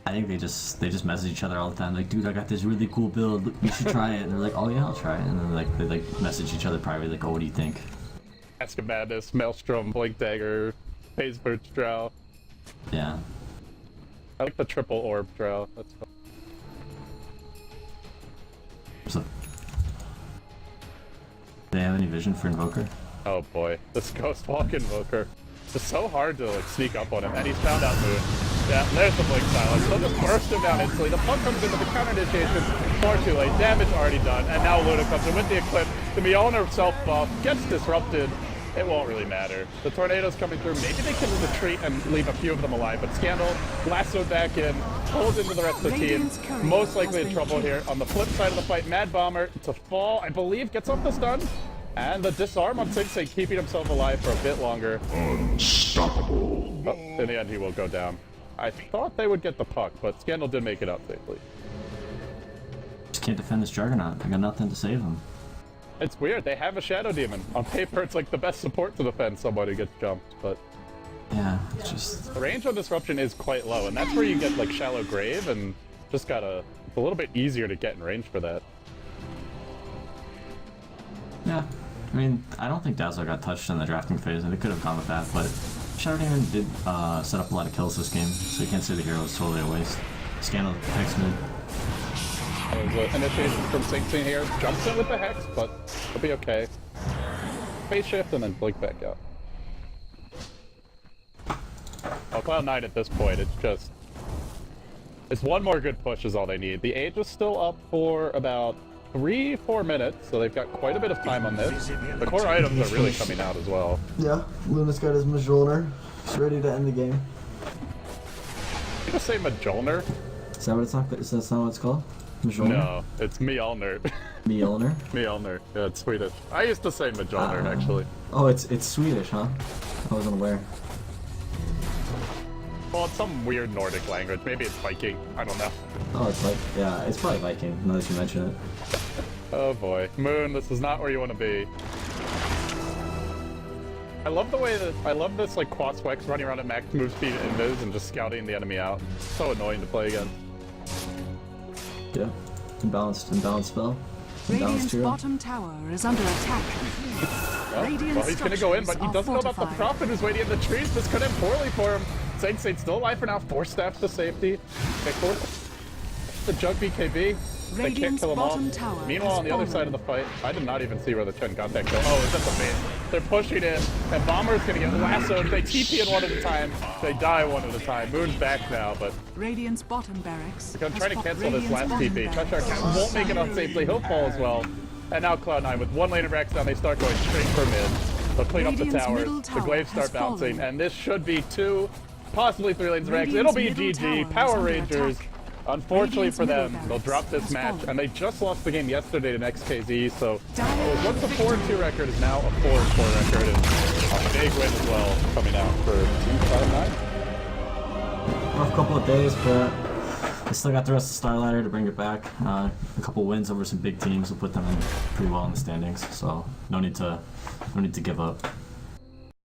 C: I think they just message each other all the time, like, dude, I got this really cool build, look, you should try it. And they're like, oh yeah, I'll try it. And then they message each other privately, like, oh, what do you think?
B: Mask of Madness, Maelstrom, Blink Dagger, Phase Burst Drow.
C: Yeah.
B: I like the triple orb Drow. That's fun.
C: So, do they have any vision for Invoker?
B: Oh boy, this Ghost Walk Invoker. It's so hard to like sneak up on him, and he's found out Moon. Yeah, there's the Blink Silence. They'll just burst him down instantly. The puck comes into the counter initiation, far too late. Damage already done, and now Luna comes in with the Eclipse. The Mjolnir self-buff gets disrupted. It won't really matter. The tornado's coming through. Maybe they can retreat and leave a few of them alive, but Scandal lassoed back in, pulls into the rest of the team. Most likely in trouble here. On the flip side of the fight, Mad Bomber to fall, I believe, gets off the stun. And the disarm on Sing Sing, keeping himself alive for a bit longer.
D: Unstoppable.
B: Oh, in the end, he will go down. I thought they would get the puck, but Scandal did make it up safely.
C: Just can't defend this Juggernaut. I got nothing to save him.
B: It's weird. They have a Shadow Demon. On paper, it's like the best support to defend someone who gets jumped, but...
C: Yeah, it's just...
B: The range on Disruption is quite low, and that's where you get, like, Shallow Grave, and just gotta... It's a little bit easier to get in range for that.
C: Yeah. I mean, I don't think Dazzler got touched in the drafting phase, and it could have gone with that, but Shadow Demon did set up a lot of kills this game, so you can't say the hero was totally a waste. Scandal Hex mid.
B: There's an initiation from Sing Sing here. Jumps in with the Hex, but it'll be okay. Phase shift and then blink back out. Well, Cloud9 at this point, it's just... It's one more good push is all they need. The Age is still up for about 3-4 minutes, so they've got quite a bit of time on this. The core items are really coming out as well.
E: Yeah, Luna's got his Mjolnir. He's ready to end the game.
B: You just say Mjolnir?
C: Is that what it's not? Is that not what it's called? Mjolnir?
B: No, it's Mjolnir.
C: Mjolnir?
B: Mjolnir. Yeah, it's Swedish. I used to say Mjolnir, actually.
C: Oh, it's Swedish, huh? I wasn't aware.
B: Well, it's some weird Nordic language. Maybe it's Viking. I don't know.
C: Oh, it's like, yeah, it's probably Viking, now that you mention it.
B: Oh boy. Moon, this is not where you want to be. I love the way that, I love this like Quaswex running around at max move speed and invis and just scouting the enemy out. So annoying to play against.
C: Yeah. Imbalanced spell.
A: Radiant's bottom tower is under attack.
B: Well, he's gonna go in, but he doesn't know about the Prophet who's waiting in the trees. This could end poorly for him. Saint's still alive for now. 4 staffs to safety. Okay, the Jug BKB. They can't kill them all. Meanwhile, on the other side of the fight, I did not even see where the Chen got that kill. Oh, is that the bait? They're pushing in, and Bomber's gonna get lassoed. They TP in one at a time. They die one at a time. Moon's back now, but
A: Radiant's bottom barracks.
B: I'm trying to cancel this last TP. Cheshire won't make it on safely. He'll fall as well. And now Cloud9 with 1 lane of Rex down, they start going straight for mid. They'll clean up the towers. The glaives start bouncing, and this should be 2, possibly 3 lanes of Rex. It'll be GG. Power Rangers. Unfortunately for them, they'll drop this match, and they just lost the game yesterday to XKZ, so what was once a 4-2 record is now a 4-4 record, and a big win as well coming out for Team Cloud9.
C: Rough couple of days, but they still got the rest of StarLadder to bring it back. A couple wins over some big teams will put them in pretty well in the standings, so no need to give up.